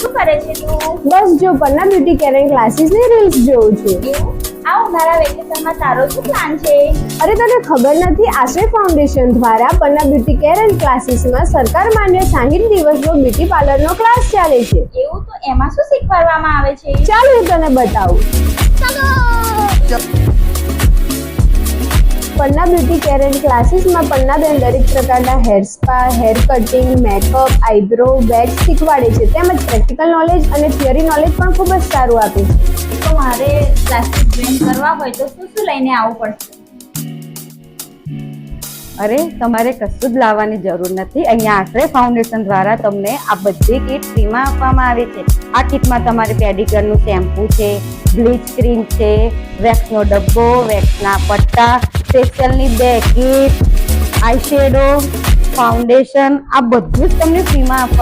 શું કરે છે તું? બસ જો પન્ના બ્યુટી કેર એન્ડ ક્લાસીસ ની રીલ્સ જોઉં છું. એવું? આ ઉનાળા વેકેશનમાં તારો શું પ્લાન છે? અરે તને ખબર નથી, આશ્રય ફાઉન્ડેશન દ્વારા પન્ના બ્યુટી કેર એન્ડ ક્લાસીસમાં સરકાર માન્ય 60 દિવસનો બ્યુટી પાર્લરનો ક્લાસ ચાલે છે. એવું તો એમાં શું શીખવાડવામાં આવે છે? ચાલ હું તને બતાવું. પન્ના બ્યુટી કેર એન્ડ ક્લાસીસમાં પન્નાબેન દરેક પ્રકારના hair spa, hair cutting, makeup, eyebrow, wax શીખવાડે છે. તેમજ પ્રેક્ટિકલ નોલેજ અને થિયરી નોલેજ પણ ખૂબ જ સારું આપે છે. તો મારે ક્લાસીસ જોઈન કરવા હોય તો શું શું લઈને આવવું પડશે? અરે તમારે કશું જ લાવવાની જરૂર નથી. અહીંયા આશ્રય ફાઉન્ડેશન દ્વારા તમને આ બધી કીટ ફ્રીમાં આપવામાં આવે છે. આ કીટમાં તમારે પેડિક્યોરનું શેમ્પૂ છે, બ્લીચ ક્રીમ છે, વેક્સનો ડબ્બો, વેક્સના પટ્ટા, ફેશિયલની 2 કીટ, આઈ શેડો, ફાઉન્ડેશન, આ બધું જ તમને ફ્રીમાં આપવામાં